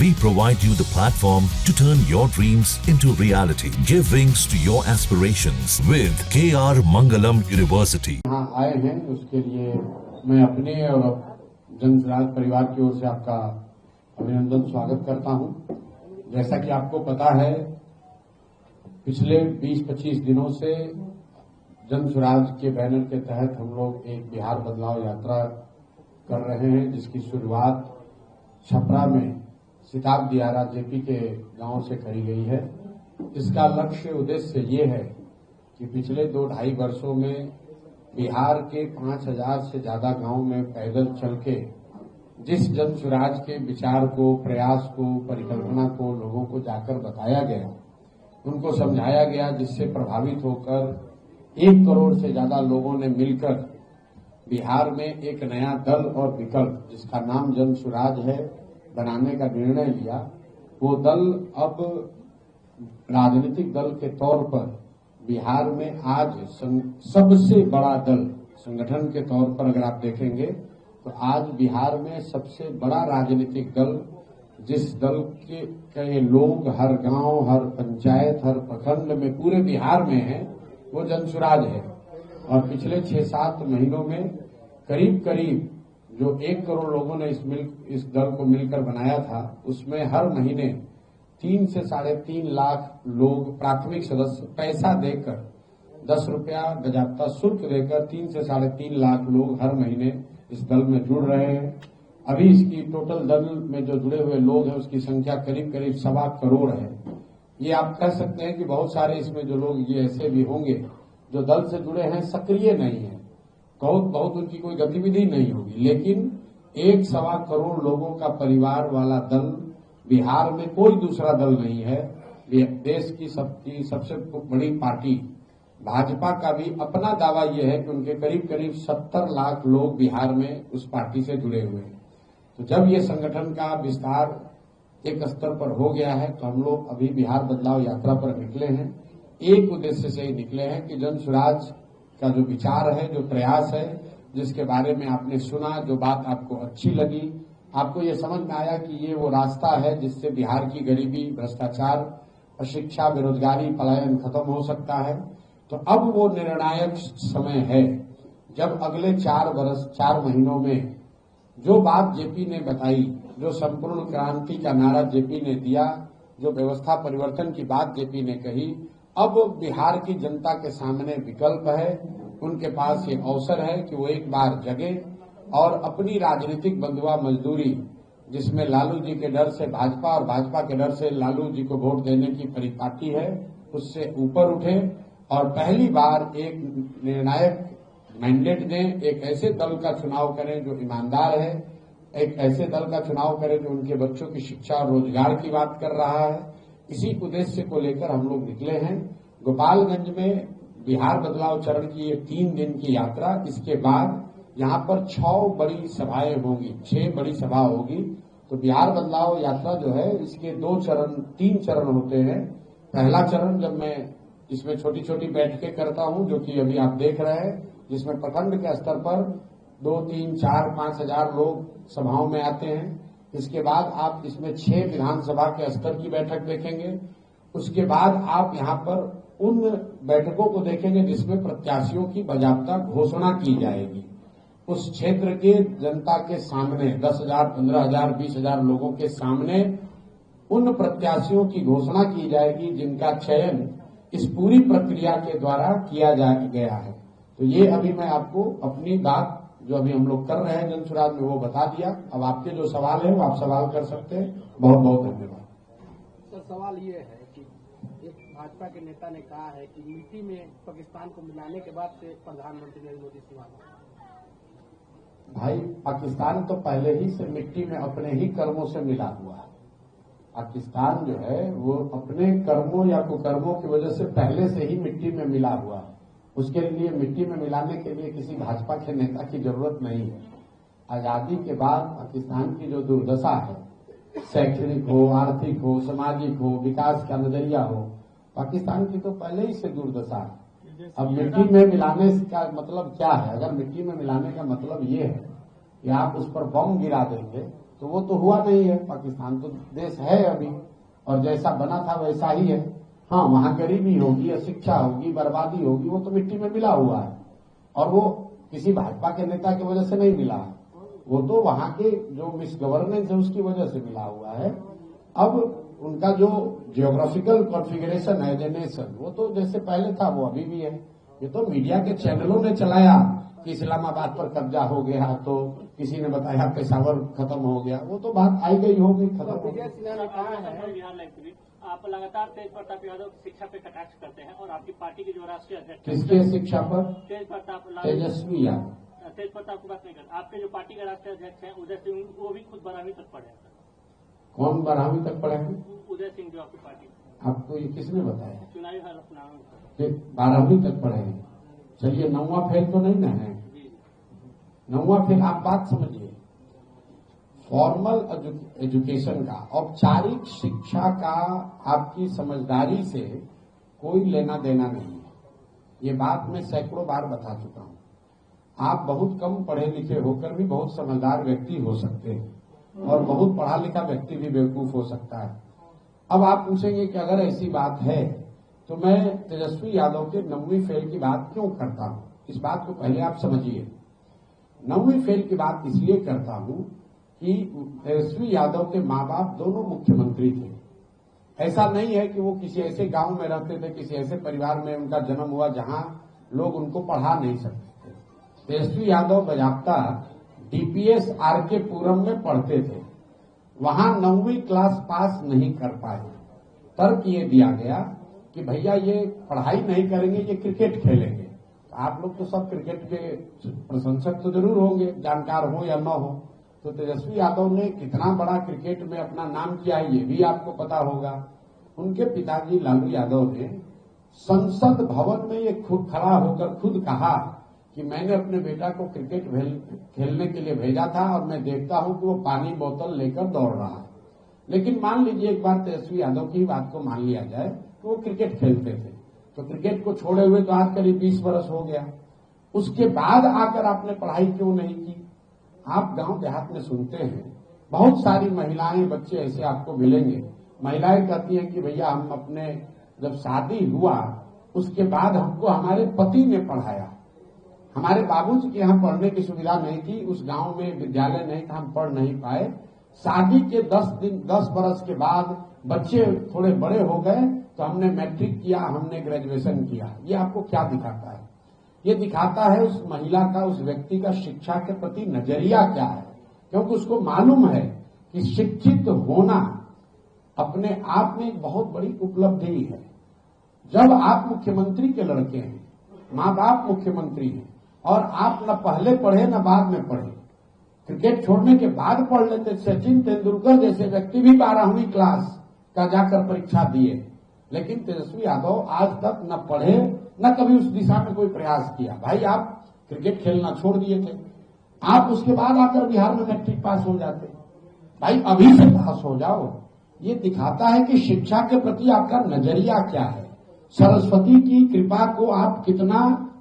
We provide you the platform to turn your dreams into reality. Give wings to your aspirations with KR Mangalam University. यहाँ आए हैं उसके लिए मैं अपने और जनसुराज परिवार की ओर से आपका अभिनंदन स्वागत करता हूं। जैसा कि आपको पता है, पिछले 20-25 दिनों से जनसुराज के बैनर के तहत हम लोग एक बिहार बदलाव यात्रा कर रहे हैं, जिसकी शुरुआत छपरा में सिताब दियारा जेपी के गांव से करी गई है। इसका लक्ष्य उद्देश्य ये है कि पिछले 2-2.5 वर्षों में बिहार के 5000 से ज्यादा गांव में पैदल चल के जिस जनसुराज के विचार को, प्रयास को, परिकल्पना को लोगों को जाकर बताया गया, उनको समझाया गया, जिससे प्रभावित होकर 1 करोड़ से ज्यादा लोगों ने मिलकर बिहार में एक नया दल और विकल्प, जिसका नाम जनसुराज है, बनाने का निर्णय लिया। वो दल अब राजनीतिक दल के तौर पर बिहार में आज सबसे बड़ा दल, संगठन के तौर पर अगर आप देखेंगे तो आज बिहार में सबसे बड़ा राजनीतिक दल, जिस दल के लोग हर गांव, हर पंचायत, हर प्रखंड में पूरे बिहार में है, वो जनसुराज है। और पिछले 6-7 महीनों में करीब जो 1 करोड़ लोगों ने इस दल को मिलकर बनाया था, उसमें हर महीने 3 से 3.5 लाख लोग प्राथमिक सदस्य पैसा देकर 10 रुपया बजाबता शुल्क देकर 3 से 3.5 लाख लोग हर महीने इस दल में जुड़ रहे हैं। अभी इसकी टोटल दल में जो जुड़े हुए लोग हैं उसकी संख्या करीब 1.25 करोड़ है। ये आप कह सकते हैं कि बहुत सारे इसमें जो लोग ये ऐसे भी होंगे जो दल से जुड़े हैं, सक्रिय नहीं है, बहुत उनकी कोई गतिविधि नहीं होगी, लेकिन 1.25 करोड़ लोगों का परिवार वाला दल बिहार में कोई दूसरा दल नहीं है। देश की सबसे बड़ी पार्टी भाजपा का भी अपना दावा यह है कि उनके करीब 70 लाख लोग बिहार में उस पार्टी से जुड़े हुए हैं। तो जब ये संगठन का विस्तार एक स्तर पर हो गया है, तो हम लोग अभी बिहार बदलाव यात्रा पर निकले हैं। एक उद्देश्य से ही निकले हैं कि जनसुराज का जो विचार है, जो प्रयास है, जिसके बारे में आपने सुना, जो बात आपको अच्छी लगी, आपको ये समझ में आया कि ये वो रास्ता है जिससे बिहार की गरीबी, भ्रष्टाचार, अशिक्षा, बेरोजगारी, पलायन खत्म हो सकता है। तो अब वो निर्णायक समय है जब अगले 4 महीनों में जो बात जेपी ने बताई, जो संपूर्ण क्रांति का नारा जेपी ने दिया, जो व्यवस्था परिवर्तन की बात जेपी ने कही, अब बिहार की जनता के सामने विकल्प है। उनके पास ये अवसर है कि वो एक बार जगे और अपनी राजनीतिक बंधुआ मजदूरी, जिसमें लालू जी के डर से भाजपा और भाजपा के डर से लालू जी को वोट देने की परिपाटी है, उससे ऊपर उठे और पहली बार एक निर्णायक मैंडेट दें, एक ऐसे दल का चुनाव करें जो ईमानदार है, एक ऐसे दल का चुनाव करें जो उनके बच्चों की शिक्षा और रोजगार की बात कर रहा है। इसी उद्देश्य को लेकर हम लोग निकले हैं। गोपालगंज में बिहार बदलाव चरण की ये 3 दिन की यात्रा, इसके बाद यहाँ पर 6 बड़ी सभाएं होंगी, 6 बड़ी सभा होगी। तो बिहार बदलाव यात्रा जो है, इसके 3 चरण होते हैं। पहला चरण जब मैं इसमें छोटी बैठकें करता हूं, जो कि अभी आप देख रहे हैं, जिसमें प्रखंड के स्तर पर 2, 3, 4, 5 हजार लोग सभाओं में आते हैं। इसके बाद आप इसमें 6 विधानसभा के स्तर की बैठक देखेंगे। उसके बाद आप यहाँ पर उन बैठकों को देखेंगे जिसमें प्रत्याशियों की बाकायदा घोषणा की जाएगी। उस क्षेत्र के जनता के सामने 10,000, 15,000, 20,000 लोगों के सामने उन प्रत्याशियों की घोषणा की जाएगी जिनका चयन इस पूरी प्रक्रिया के द्वारा किया गया है। तो ये अभी मैं आपको अपनी बात जो अभी हम लोग कर रहे हैं जनसुराज में वो बता दिया। अब आपके जो सवाल है वो आप सवाल कर सकते हैं। बहुत धन्यवाद। सर, सवाल ये है कि एक भाजपा के नेता ने कहा है कि मिट्टी में पाकिस्तान को मिलाने के बाद से प्रधानमंत्री नरेंद्र मोदी से मांगा। भाई, पाकिस्तान तो पहले ही से मिट्टी में अपने ही कर्मों से मिला हुआ है। पाकिस्तान जो है वो अपने कर्मों या कुकर्मों की वजह से पहले से ही मिट्टी में मिला हुआ है। उसके लिए मिट्टी में मिलाने के लिए किसी भाजपा के नेता की जरूरत नहीं है। आजादी के बाद पाकिस्तान की जो दुर्दशा है, शैक्षणिक हो, आर्थिक हो, सामाजिक हो, विकास का नजरिया हो, पाकिस्तान की तो पहले ही से दुर्दशा है। अब मिट्टी में मिलाने का मतलब क्या है? अगर मिट्टी में मिलाने का मतलब ये है कि आप उस पर बम गिरा देंगे तो वो तो हुआ नहीं है। पाकिस्तान तो देश है अभी, और जैसा बना था वैसा ही है। हाँ, वहां गरीबी होगी, अशिक्षा होगी, बर्बादी होगी, वो तो मिट्टी में मिला हुआ है, और वो किसी भाजपा के नेता की वजह से नहीं मिला है, वो तो वहां के जो मिस गवर्नेंस है उसकी वजह से मिला हुआ है। अब उनका जो जियोग्राफिकल कॉन्फ़िगरेशन है एज ए नेशन, वो तो जैसे पहले था वो अभी भी है। ये तो मीडिया के चैनलों ने चलाया कि इस्लामाबाद पर कब्जा हो गया, तो किसी ने बताया पेशावर खत्म हो गया, वो तो बात आई गई हो गई, खत्म हो गई। विजय सिन्हा ने कहा है, बिहार लाइव आप लगातार तेज प्रताप यादव की शिक्षा पे कटाक्ष करते हैं और आपकी पार्टी के जो राष्ट्रीय अध्यक्ष किसके शिक्षा पर? तेज प्रताप तेजस्वी यादव। तेज प्रताप की बात नहीं करते, आपके जो पार्टी के राष्ट्रीय अध्यक्ष हैं उदय सिंह, वो भी खुद 12वीं तक पढ़े हैं। कौन 12वीं तक पढ़े हैं? उदय सिंह जो आपकी पार्टी, आपको ये किसने बताया? चुनावी हलफनामा में 12वीं तक पढ़े हैं। चलिए, 9वां फेल तो नहीं ना है? 9वां फेल। आप बात समझिए, फॉर्मल एजुकेशन का, औपचारिक शिक्षा का आपकी समझदारी से कोई लेना देना नहीं है। ये बात मैं सैकड़ों बार बता चुका हूं। आप बहुत कम पढ़े लिखे होकर भी बहुत समझदार व्यक्ति हो सकते हैं, और बहुत पढ़ा लिखा व्यक्ति भी बेवकूफ हो सकता है। अब आप पूछेंगे कि अगर ऐसी बात है तो मैं तेजस्वी यादव के 9वीं फेल की बात क्यों करता हूं? इस बात को पहले आप समझिए। 9वीं फेल की बात इसलिए करता हूं कि तेजस्वी यादव के माँ बाप दोनों मुख्यमंत्री थे। ऐसा नहीं है कि वो किसी ऐसे गांव में रहते थे, किसी ऐसे परिवार में उनका जन्म हुआ जहां लोग उनको पढ़ा नहीं सकते थे। तेजस्वी यादव बजाप्ता डीपीएस आरके पुरम में पढ़ते थे, वहां 9वीं क्लास पास नहीं कर पाए। तर्क ये दिया गया कि भैया ये पढ़ाई नहीं करेंगे, ये क्रिकेट खेलेंगे। आप लोग तो सब क्रिकेट के प्रशंसक तो जरूर होंगे, जानकार हो या न हो। तो तेजस्वी यादव ने कितना बड़ा क्रिकेट में अपना नाम किया है ये भी आपको पता होगा। उनके पिताजी लालू यादव ने संसद भवन में ये खुद खड़ा होकर खुद कहा कि मैंने अपने बेटा को क्रिकेट खेलने के लिए भेजा था और मैं देखता हूं कि वो पानी बोतल लेकर दौड़ रहा है। लेकिन मान लीजिए एक बार तेजस्वी यादव की बात को मान लिया जाए तो वो क्रिकेट खेलते थे, तो क्रिकेट को छोड़े हुए तो आज करीब 20 वर्ष हो गया। उसके बाद आकर आपने पढ़ाई क्यों नहीं की? आप गांव देहात में सुनते हैं, बहुत सारी महिलाएं बच्चे ऐसे आपको मिलेंगे। महिलाएं कहती हैं कि भैया हम अपने जब शादी हुआ उसके बाद हमको हमारे पति ने पढ़ाया, हमारे बाबूजी के यहाँ पढ़ने की सुविधा नहीं थी, उस गांव में विद्यालय नहीं था, हम पढ़ नहीं पाए। शादी के 10 बरस के बाद बच्चे थोड़े बड़े हो गए तो हमने मैट्रिक किया, हमने ग्रेजुएशन किया। ये आपको क्या दिखाता है? ये दिखाता है उस महिला का, उस व्यक्ति का शिक्षा के प्रति नजरिया क्या है। क्योंकि उसको मालूम है कि शिक्षित होना अपने आप में एक बहुत बड़ी उपलब्धि है। जब आप मुख्यमंत्री के लड़के हैं, माँ बाप मुख्यमंत्री हैं, और आप न पहले पढ़े न बाद में पढ़े, क्रिकेट छोड़ने के बाद पढ़ लेते। सचिन तेंदुलकर जैसे व्यक्ति भी 12वीं क्लास का जाकर परीक्षा दिए, लेकिन तेजस्वी यादव आज तक न पढ़े न कभी उस दिशा में कोई प्रयास किया। भाई आप क्रिकेट खेलना छोड़ दिए थे, आप उसके बाद आकर बिहार में मैट्रिक पास हो जाते। भाई अभी से पास हो जाओ। ये दिखाता है कि शिक्षा के प्रति आपका नजरिया क्या है, सरस्वती की कृपा को आप कितना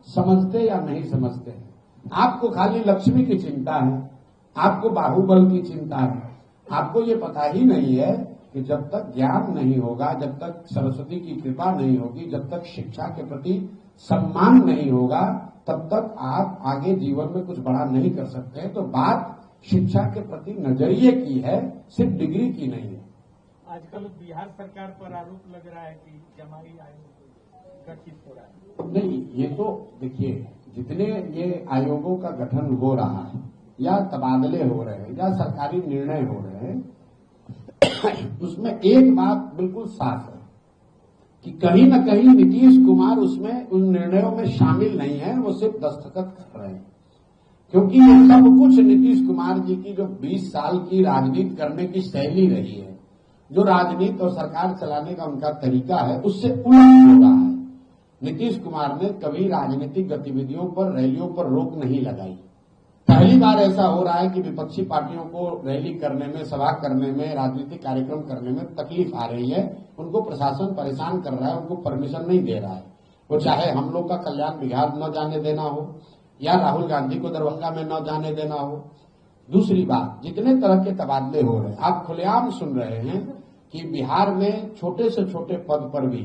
समझते या नहीं समझते हैं। आपको खाली लक्ष्मी की चिंता है, आपको बाहुबल की चिंता है। आपको ये पता ही नहीं है कि जब तक ज्ञान नहीं होगा, जब तक सरस्वती की कृपा नहीं होगी, जब तक शिक्षा के प्रति सम्मान नहीं होगा, तब तक आप आगे जीवन में कुछ बड़ा नहीं कर सकते हैं। तो बात शिक्षा के प्रति नजरिए की है, सिर्फ डिग्री की नहीं है। आजकल बिहार सरकार पर आरोप लग रहा है कि जमाई आयोग गठित हो रहा है। नहीं, ये तो देखिए, जितने ये आयोगों का गठन हो रहा है या तबादले हो रहे हैं या सरकारी निर्णय हो रहे हैं, उसमें एक बात बिल्कुल साफ है कि कहीं न कहीं नीतीश कुमार उसमें उन निर्णयों में शामिल नहीं है, वो सिर्फ दस्तखत कर रहे हैं। क्योंकि ये सब कुछ नीतीश कुमार जी की जो 20 साल की राजनीति करने की शैली रही है, जो राजनीति और सरकार चलाने का उनका तरीका है, उससे उलट हो रहा है। नीतीश कुमार ने कभी राजनीतिक गतिविधियों पर, रैलियों पर रोक नहीं लगाई। पहली बार ऐसा हो रहा है कि विपक्षी पार्टियों को रैली करने में, सभा करने में, राजनीतिक कार्यक्रम करने में तकलीफ आ रही है। उनको प्रशासन परेशान कर रहा है, उनको परमिशन नहीं दे रहा है। वो चाहे हम लोग का कल्याण बिहार न जाने देना हो या राहुल गांधी को दरभंगा में न जाने देना हो दूसरी बात, जितने तरह के तबादले हो रहे हैं, आप खुलेआम सुन रहे हैं कि बिहार में छोटे से छोटे पद पर भी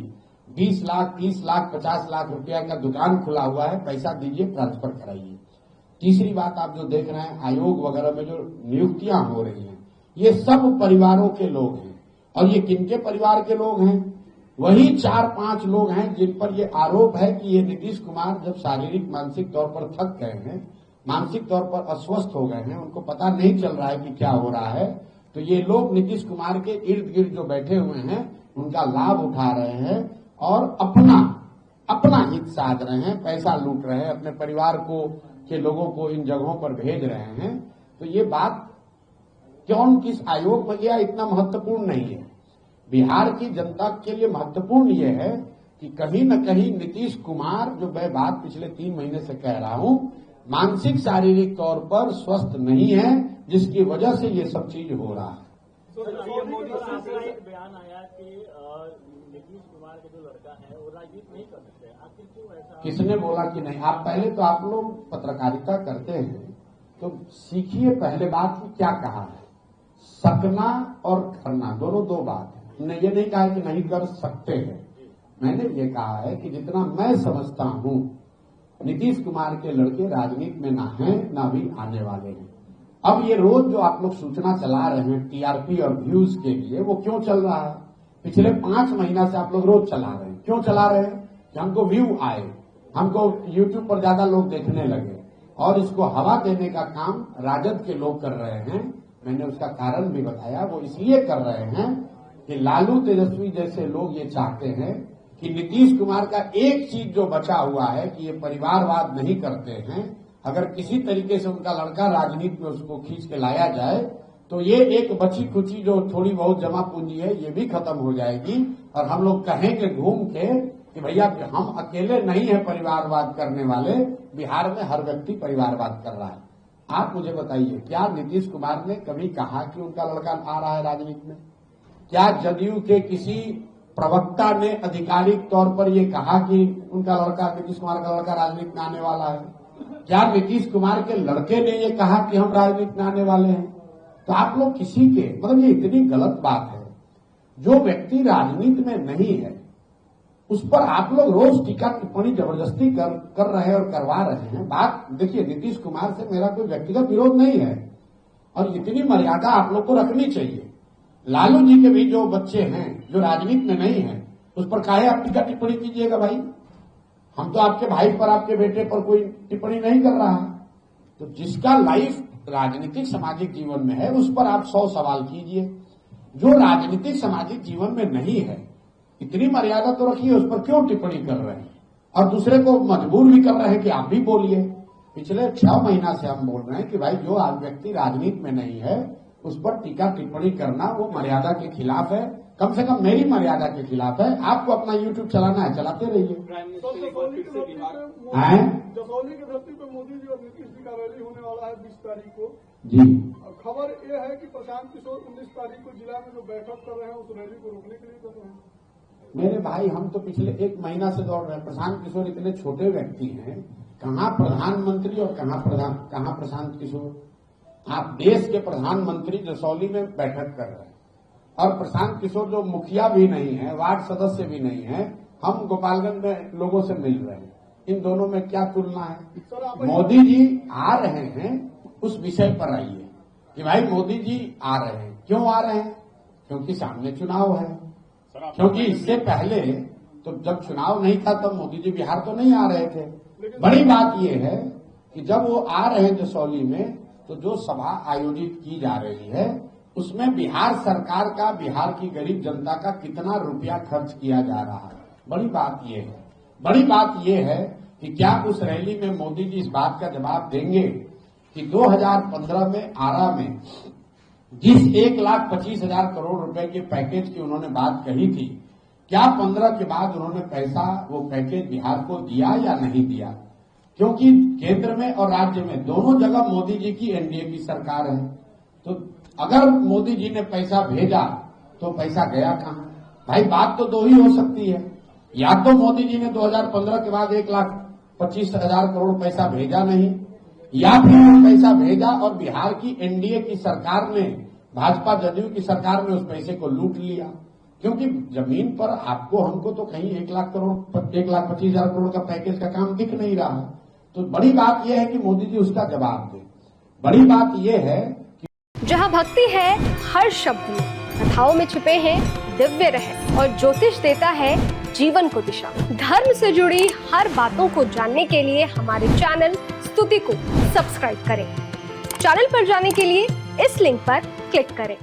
20 लाख, 30 लाख, 50 लाख रुपया का दुकान खुला हुआ है, पैसा दीजिए, ट्रांसफर कराइए। तीसरी बात, आप जो देख रहे हैं आयोग वगैरह में जो नियुक्तियां हो रही हैं, ये सब परिवारों के लोग हैं। और ये किनके परिवार के लोग हैं? वही 4-5 लोग हैं जिन पर ये आरोप है कि ये नीतीश कुमार जब शारीरिक मानसिक तौर पर थक गए हैं, मानसिक तौर पर अस्वस्थ हो गए हैं, उनको पता नहीं चल रहा है कि क्या हो रहा है, तो ये लोग नीतीश कुमार के इर्द गिर्द जो बैठे हुए हैं उनका लाभ उठा रहे हैं और अपना हित साध रहे हैं, पैसा लूट रहे हैं, अपने परिवार के लोगों को इन जगहों पर भेज रहे हैं। तो ये बात क्यों किस आयोग में गया इतना महत्वपूर्ण नहीं है। बिहार की जनता के लिए महत्वपूर्ण यह है कि कहीं न कहीं नीतीश कुमार, जो मैं बात पिछले 3 महीने से कह रहा हूं, मानसिक शारीरिक तौर पर स्वस्थ नहीं है, जिसकी वजह से ये सब चीज हो रहा है। मोदी साहब का एक बयान आया कि नीतीश कुमार के जो लड़का है वो राजनीति नहीं कर सकते, आखिर क्यों ऐसा? किसने बोला कि नहीं? आप पहले तो आप लोग पत्रकारिता करते हैं तो सीखिए पहले बात की क्या कहा है। सकना और करना दोनों दो बात है। हमने ये नहीं कहा कि नहीं कर सकते हैं, मैंने ये कहा है कि जितना मैं समझता हूं नीतीश कुमार के लड़के राजनीति में ना हैं ना भी आने वाले हैं। अब ये रोज जो आप लोग सूचना चला रहे हैं टीआरपी और व्यूज के लिए, वो क्यों चल रहा है? पिछले 5 महीना से आप लोग रोज चला रहे हैं। क्यों चला रहे हैं? कि हमको व्यू आए, हमको यूट्यूब पर ज्यादा लोग देखने लगे, और इसको हवा देने का काम राजद के लोग कर रहे हैं। मैंने उसका कारण भी बताया, वो इसलिए कर रहे हैं कि लालू तेजस्वी जैसे लोग ये चाहते हैं कि नीतीश कुमार का एक चीज जो बचा हुआ है कि ये परिवारवाद नहीं करते हैं, अगर किसी तरीके से उनका लड़का राजनीति में उसको खींच के लाया जाए तो ये एक बची खुची जो थोड़ी बहुत जमा पूंजी है ये भी खत्म हो जाएगी, और हम लोग कहेंगे घूम के कि भैया हम अकेले नहीं है परिवारवाद करने वाले, बिहार में हर व्यक्ति परिवारवाद कर रहा है। आप मुझे बताइए, क्या नीतीश कुमार ने कभी कहा कि उनका लड़का आ रहा है राजनीति में? क्या जदयू के किसी प्रवक्ता ने आधिकारिक तौर पर यह कहा कि उनका लड़का, नीतीश कुमार का लड़का राजनीति में आने वाला है? क्या नीतीश कुमार के लड़के ने ये कहा कि हम राजनीति में आने वाले हैं? तो आप लोग किसी के, मतलब ये इतनी गलत बात है। जो व्यक्ति राजनीति में नहीं है उस पर आप लोग रोज टीका टिप्पणी जबरदस्ती कर रहे हैं और करवा रहे हैं। बात देखिए, नीतीश कुमार से मेरा कोई व्यक्तिगत विरोध नहीं है, और इतनी मर्यादा आप लोग को रखनी चाहिए। लालू जी के भी जो बच्चे हैं जो राजनीति में नहीं है, उस पर काहे आप टीका टिप्पणी कीजिएगा भाई? हम तो आपके भाई पर, आपके बेटे पर कोई टिप्पणी नहीं कर रहा है। तो जिसका लाइफ राजनीतिक सामाजिक जीवन में है उस पर आप 100 सवाल कीजिए। जो राजनीतिक सामाजिक जीवन में नहीं है, इतनी मर्यादा तो रखिए, उस पर क्यों टिप्पणी कर रहे हैं? और दूसरे को मजबूर भी कर रहे हैं कि आप भी बोलिए। पिछले 6 महीना से हम बोल रहे हैं कि भाई जो व्यक्ति राजनीति में नहीं है उस पर टीका टिप्पणी करना वो मर्यादा के खिलाफ है, कम से कम मेरी मर्यादा के खिलाफ है। आपको अपना यूट्यूब चलाना है, चलाते रहिए। जसौली की धरती पर मोदी जी और नीतीश जी का रैली होने वाला है 20 तारीख को जी। खबर यह है कि प्रशांत किशोर 19 तारीख को जिला में जो बैठक कर रहे हैं उस रैली को रोकने के लिए कर रहे हैं। मेरे भाई, हम तो पिछले 1 महीना से दौड़ रहे हैं। प्रशांत किशोर इतने छोटे व्यक्ति हैं, कहाँ प्रधानमंत्री और कहाँ प्रशांत किशोर? आप देश के प्रधानमंत्री जसौली में बैठक कर रहे हैं, और प्रशांत किशोर जो मुखिया भी नहीं है, वार्ड सदस्य भी नहीं है, हम गोपालगंज में लोगों से मिल रहे हैं। इन दोनों में क्या तुलना है? मोदी जी आ रहे हैं, उस विषय पर आइए कि भाई मोदी जी आ रहे हैं। क्यों आ रहे हैं? क्योंकि सामने चुनाव है। क्योंकि इससे पहले तो जब चुनाव नहीं था तब मोदी जी बिहार तो नहीं आ रहे थे। बड़ी बात यह है कि जब वो आ रहे हैं जसौली में, तो जो सभा आयोजित की जा रही है उसमें बिहार सरकार का, बिहार की गरीब जनता का कितना रुपया खर्च किया जा रहा है। बड़ी बात यह है। बड़ी बात यह है कि क्या उस रैली में मोदी जी इस बात का जवाब देंगे कि 2015 में आरा में जिस 1,25,000 करोड़ रुपए के पैकेज की उन्होंने बात कही थी, क्या 15 के बाद उन्होंने वो पैकेज बिहार को दिया या नहीं दिया? क्योंकि केंद्र में और राज्य में दोनों जगह मोदी जी की एनडीए की सरकार है। तो अगर मोदी जी ने पैसा भेजा तो पैसा गया कहां? भाई बात तो 2 ही हो सकती है, या तो मोदी जी ने 2015 के बाद 1,25,000 करोड़ पैसा भेजा नहीं, या फिर पैसा भेजा और बिहार की एनडीए की सरकार ने, भाजपा जदयू की सरकार ने उस पैसे को लूट लिया। क्योंकि जमीन पर आपको हमको तो कहीं 1,25,000 करोड़ का पैकेज का काम दिख नहीं रहा। तो बड़ी बात यह है कि मोदी जी उसका जवाब दें। बड़ी बात यह है कि जहां भक्ति है हर शब्द में, कथाओं में छुपे हैं दिव्य रहस्य और ज्योतिष देता है जीवन को दिशा। धर्म से जुड़ी हर बातों को जानने के लिए हमारे चैनल स्तुति को सब्सक्राइब करें। चैनल पर जाने के लिए इस लिंक पर क्लिक करें।